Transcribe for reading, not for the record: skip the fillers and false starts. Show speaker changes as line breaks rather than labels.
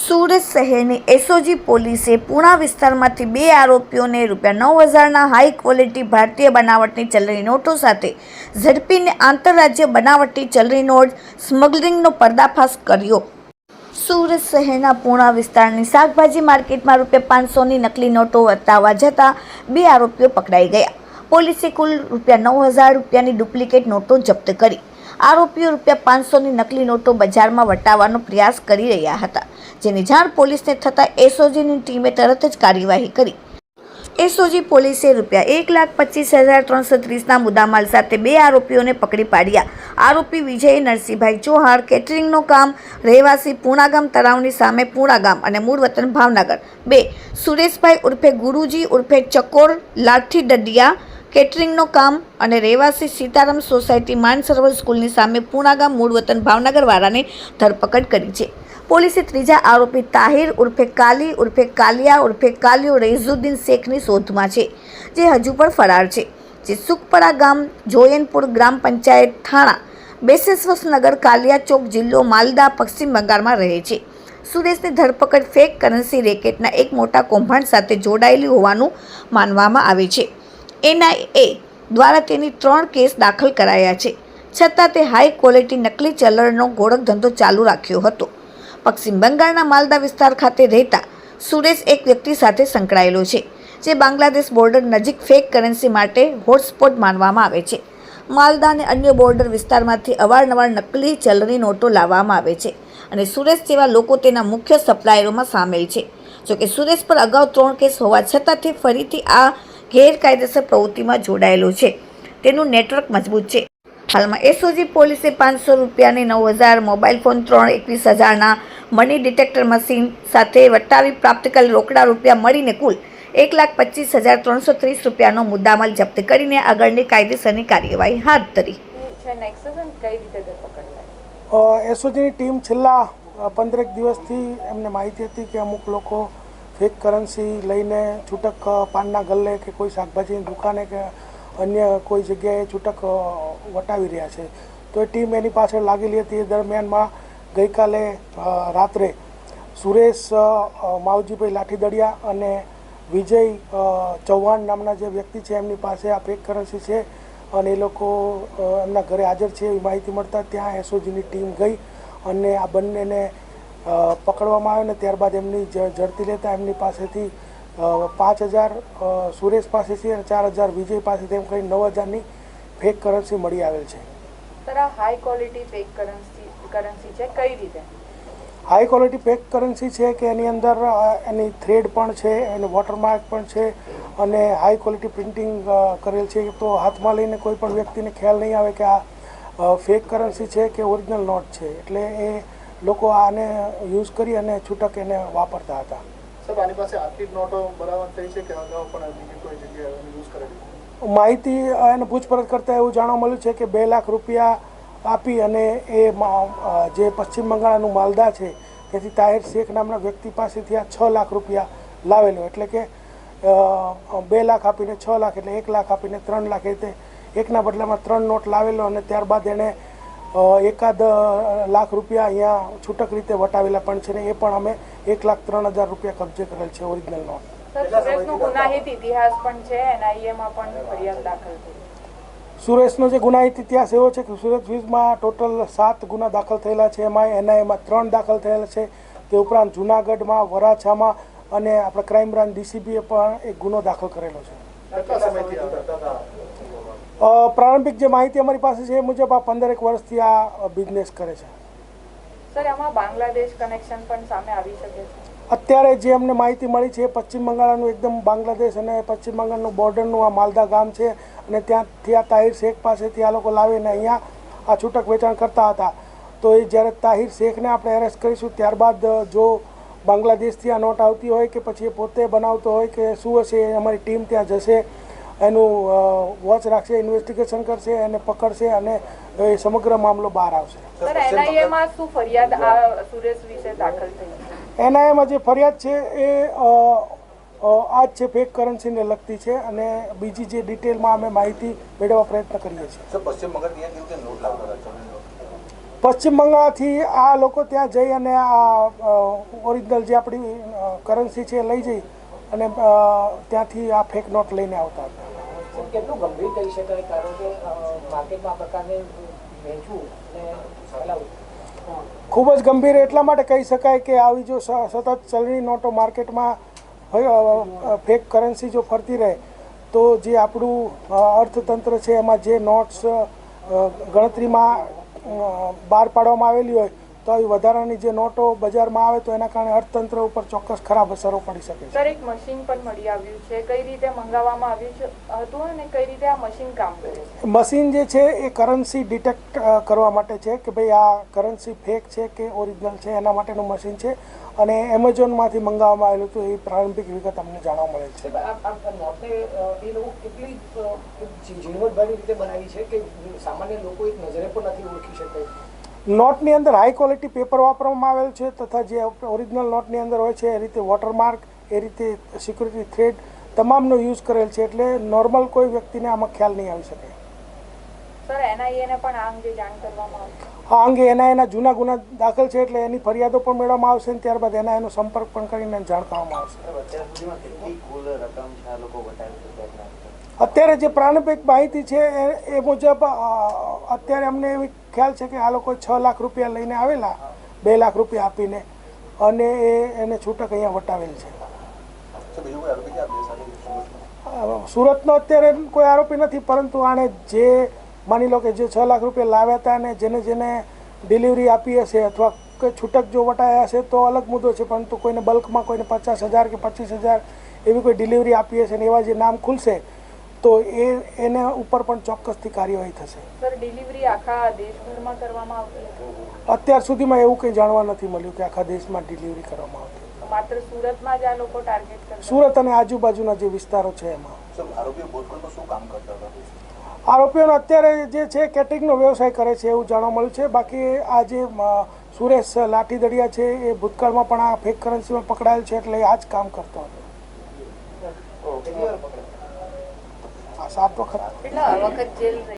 સુરત શહેરની એસઓજી પોલીસે પૂણા વિસ્તારમાંથી 2 આરોપીઓને ₹9,000ના હાઈ ક્વોલિટી ભારતીય બનાવટની ચલણી નોટો સાથે ઝડપીને આંતરરાજ્ય બનાવટી ચલણી નોટ સ્મગલિંગનો પર્દાફાશ કર્યો। સુરત શહેરના પૂણા વિસ્તારની શાકભાજી માર્કેટમાં ₹500ની નકલી નોટો વટાવવા જતા 2 આરોપીઓ પકડાઈ ગયા। પોલીસે કુલ ₹9,000ની ડુપ્લિકેટ નોટો જપ્ત કરી। આરોપીઓ ₹500ની નકલી નોટો બજારમાં વટાવવાનો પ્રયાસ કરી રહ્યા હતા, જેની જાણ પોલીસને થતાં એસઓજીની ટીમે તરત જ કાર્યવાહી કરી। એસઓજી પોલીસે ₹1,25,330ના મુદ્દામાલ સાથે 2 આરોપીઓને પકડી પાડ્યા। આરોપી વિજય નરસિંહભાઈ ચૌહાણ, કેટરિંગનું કામ, રહેવાસી પૂણા ગામ તળાવની સામે પૂણા ગામ અને મૂળ વતન ભાવનગર। 2 સુરેશભાઈ ઉર્ફે ગુરુજી ઉર્ફે ચકોર લાઠીદડિયા, કેટરિંગનું કામ અને રહેવાસી સીતારામ સોસાયટી માનસરોવર સ્કૂલની સામે પૂણા ગામ મૂળ વતન ભાવનગર વાળાની ધરપકડ કરી છે। પોલીસે ત્રીજા આરોપી તાહિર ઉર્ફે કાલી ઉર્ફે કાલિયા ઉર્ફે કાલિયો રઈઝુદ્દીન શેખની શોધમાં છે, જે હજુ પણ ફરાર છે, જે સુખપરા ગામ, જોયનપુર ગ્રામ પંચાયત થાણા, બેસેશ્વરનગર, કાલિયા ચોક, જિલ્લો માલદા, પશ્ચિમ બંગાળમાં રહે છે। સુરેશની ધરપકડ ફેક કરન્સી રેકેટના એક મોટા કૌભાંડ સાથે જોડાયેલી હોવાનું માનવામાં આવે છે। એનઆઈએ દ્વારા તેની 3 કેસ દાખલ કરાયા છે, છતાં તે હાઈ ક્વોલિટી નકલી ચલણનો ગોળક ધંધો ચાલુ રાખ્યો હતો। પશ્ચિમ બંગાળના માલદા વિસ્તાર ખાતે રહેતા સુરેશ એક વ્યક્તિ સાથે સંકળાયેલો છે, જે બાંગ્લાદેશ બોર્ડર નજીક ફેક કરન્સી માટે હોટસ્પોટ માનવામાં આવે છે। માલદા અને અન્ય બોર્ડર વિસ્તારમાંથી અવારનવાર નકલી ચલણી નોટો લાવવામાં આવે છે અને સુરેશ જેવા લોકો તેના મુખ્ય સપ્લાયરોમાં સામેલ છે। જોકે સુરેશ પર અગાઉ 3 કેસ હોવા છતાં તે ફરીથી આ ગેરકાયદેસર પ્રવૃત્તિમાં જોડાયેલો છે। તેનું નેટવર્ક મજબૂત છે। હાલમાં એસઓજી પોલીસે ₹500ની 9,000, મોબાઈલ ફોન 21,000ના મની ડિટેક્ટર મશીન સાથે વટાવી પ્રાપ્ત કરેલ રોકડા રૂપિયા મળીને કુલ ₹1,25,330નો મુદ્દામાલ જપ્ત કરીને આગળની કાયદેસરની કાર્યવાહી હાથ ધરી।
એસઓજીની ટીમ છેલ્લા 15 દિવસથી એમને માહિતી હતી કે અમુક લોકો ફેક કરન્સી લઈને છૂટક પાનના ગલ્લે કે કોઈ શાકભાજીની દુકાને કે અન્ય કોઈ જગ્યાએ છૂટક વટાવી રહ્યા છે, તો એ ટીમ એની પાછળ લાગેલી હતી। એ દરમિયાનમાં ગઈકાલે રાત્રે સુરેશ માવજીભાઈ લાઠીદડિયા અને વિજય ચૌહાણ નામના જે વ્યક્તિ છે એમની પાસે આ ફેક કરન્સી છે અને એ લોકો એમના ઘરે હાજર છે એવી માહિતી મળતા ત્યાં એસઓજીની ટીમ ગઈ અને આ બંનેને પકડવામાં આવ્યો ને ત્યારબાદ એમની ઝડપી લેતા એમની પાસેથી 5,000 સુરેશ પાસેથી અને 4,000 વિજય પાસેથી એમ કરી 9,000ની ફેક કરન્સી મળી આવેલ છે।
સર, આ હાઈ ક્વોલિટી ફેક કરન્સી છે, કઈ રીતે?
હાઈ ક્વોલિટી ફેક કરન્સી છે કે એની અંદર એની થ્રેડ પણ છે, એની વોટરમાર્ક પણ છે અને હાઈ ક્વોલિટી પ્રિન્ટિંગ કરેલ છે, તો હાથમાં લઈને કોઈ પણ વ્યક્તિને ખ્યાલ નહીં આવે કે આ ફેક કરન્સી છે કે ઓરિજિનલ નોટ છે, એટલે એ લોકો આને યુઝ કરી અને છૂટક એને વાપરતા હતા।
સાહેબ, આની પાસે આટલી નોટો બરાબર થઈ છે કે અગાઉ પણ બીજી કોઈ જગ્યાએ યુઝ કરેલી?
માહિતી એને પૂછપરછ કરતાં એવું જાણવા મળ્યું છે કે 2 લાખ રૂપિયા આપી અને એ જે પશ્ચિમ બંગાળનું માલદા છે તેથી તાહિર શેખ નામના વ્યક્તિ પાસેથી આ 6 લાખ રૂપિયા લાવેલો, એટલે કે 2 લાખ આપીને 6 લાખ એટલે 1 લાખ આપીને 3 લાખ, એટલે એકના બદલામાં 3 નોટ લાવેલો અને ત્યારબાદ એણે 1 લાખ રૂપિયા અહીંયા છૂટક રીતે વટાવેલા પણ છે ને એ પણ અમે 1,03,000 રૂપિયા કબજે કરેલ છે ઓરિજિનલ નોટ।
સુરેશનો ગુનાહિત ઇતિહાસ પણ છે, એનઆઈએમાં પણ ફરિયાદ દાખલ થઈ।
સુરેશનો જે ગુનાહિત ઇતિહાસ એવો છે કે સુરત વિઝમાં ટોટલ 7 ગુના દાખલ થયેલા છે, એમાં એનઆઈએમાં 3 દાખલ થયેલા છે। તે ઉપરાંત જૂનાગઢમાં, વરાછામાં અને આપણે ક્રાઇમ બ્રાન્ચ ડીસીપીએ પણ એક ગુનો દાખલ કરેલો છે। પ્રારંભિક જે માહિતી અમારી પાસે છે એ મુજબ આ 15 વર્ષથી આ બિઝનેસ કરે છે।
સર, એમાં બાંગ્લાદેશ કનેક્શન પણ સામે આવી શકે છે?
અત્યારે જે અમને માહિતી મળી છે પશ્ચિમ બંગાળનું એકદમ બાંગ્લાદેશ અને પશ્ચિમ બંગાળનું બોર્ડરનું આ માલદા ગામ છે અને ત્યાંથી આ તાહિર શેખ પાસેથી આ લોકો લાવીને અહીંયા આ છૂટક વેચાણ કરતા હતા। તો એ જ્યારે તાહિર શેખને આપણે એરેસ્ટ કરીશું ત્યારબાદ જો બાંગ્લાદેશથી આ નોટ આવતી હોય કે પછી એ પોતે બનાવતો હોય કે શું હશે, એ અમારી ટીમ ત્યાં જશે, એનું વોચ રાખશે, ઇન્વેસ્ટિગેશન કરશે, એને પકડશે અને એ સમગ્ર મામલો બહાર આવશે।
સર, એનઆઈએમાં શું ફરિયાદ આ સુરેશ વિશે દાખલ થઈ?
એનઆઈએમાં જે ફરિયાદ છે એ આ જ છે, ફેક કરન્સીને લગતી છે અને બીજી જે ડિટેલમાં અમે માહિતી મેળવવા પ્રયત્ન કરીએ છીએ। પશ્ચિમ બંગાળથી આ લોકો ત્યાં જઈ અને આ ઓરિજિનલ જે આપણી કરન્સી છે એ લઈ જઈ અને ત્યાંથી આ ફેક નોટ લઈને આવતા હતા.
કેટલું ગંભીર કહી શકાય, કારણ કે માર્કેટમાં આ પ્રકારને વેચવું અને ફેલાવવું
ખૂબ જ ગંભીર એટલા માટે કહી શકાય કે આવી જો સતત ચલણી નોટો માર્કેટમાં ફેક કરન્સી જો ફરતી રહે તો જે આપણું અર્થતંત્ર છે એમાં જે નોટ્સ ગણતરીમાં બહાર પાડવામાં આવેલી હોય તો આવી વધારાની જે નોટો બજારમાં આવે તો એના કારણે અર્થતંત્ર ઉપર ચોક્કસ ખરાબ અસરો પડી શકે છે.
સર, એક મશીન પણ મળી આવ્યું છે, કઈ રીતે મંગાવવામાં આવ્યું હતું અને કઈ રીતે આ મશીન કામ કરે છે?
મશીન જે છે એ કરન્સી ડિટેક્ટ કરવા માટે છે કે ભાઈ આ કરન્સી ફેક છે કે ઓરિજિનલ છે, એના માટેનું મશીન છે અને એમેઝોનમાંથી મંગાવવામાં આવેલું હતું એ પ્રારંભિક વિગત અમને જાણવા મળે છે.
નોટને એ લોકો કેટલી ઝીણવટભરી રીતે બનાવી છે કે સામાન્ય લોકો એક નજરે પણ નથી ઓળખી શકતા.
નોટની અંદર હાઈ ક્વોલિટી પેપર વાપરવામાં આવેલ છે તથા જે ઓરિજિનલ નોટની અંદર હોય છે એ રીતે વોટરમાર્ક, એ રીતે સિક્યુરિટી થ્રેડ તમામનો યુઝ કરેલ છે, એટલે નોર્મલ કોઈ વ્યક્તિને આમાં ખ્યાલ નહીં આવી શકે.
સર, એનઆઈએ પણ આ અંગે જાણ કરવામાં આવશે?
આ અંગે એના જૂના ગુના દાખલ છે એટલે એની ફરિયાદો પણ મેળવવામાં આવશે અને ત્યારબાદ એનો સંપર્ક પણ કરીને જાણ કરવામાં આવશે. અત્યારે જે પ્રારંભિક માહિતી છે એ મુજબ અત્યારે અમને એવી ખ્યાલ છે કે આ લોકો 6 લાખ રૂપિયા લઈને આવેલા, 2 લાખ રૂપિયા આપીને, અને એને છૂટક અહીંયા વટાવેલ છે. સુરતનો અત્યારે કોઈ આરોપી નથી, પરંતુ આણે જે માની લો કે જે 6 લાખ રૂપિયા લાવ્યા હતા અને જેને ડિલિવરી આપી હશે અથવા કોઈ છૂટક જો વટાયા હશે તો અલગ મુદ્દો છે, પરંતુ કોઈને બલ્કમાં કોઈને 50,000 કે 25,000 એવી કોઈ ડિલિવરી આપી હશે ને એવા જે નામ ખુલશે તો એના ઉપર પણ ચોક્કસથી કાર્યવાહી થશે.
સર, ડિલિવરી આખા દેશભરમાં કરવામાં આવતી હતી?
અત્યાર સુધીમાં એવું કંઈ જાણવા નથી મળ્યું કે આખા દેશમાં ડિલિવરી કરવામાં આવતી.
માત્ર સુરતમાં જ આ લોકો ટાર્ગેટ કરતા?
સુરત અને આજુબાજુના જે વિસ્તારો છે એમાં.
આરોપીઓ ભૂતકાળમાં શું કામ કરતા હતા?
આરોપીઓનો અત્યારે જે છે કેટરિંગનો વ્યવસાય કરે છે એવું જાણવા મળ્યું છે. બાકી આ જે સુરેશ લાઠીદડિયા છે એ ભૂતકાળમાં પણ આ ફેક કરન્સીમાં પકડાયેલ છે, એટલે આ જ કામ કરતો હતો. 7 વખત
કેટલા વખત જેલ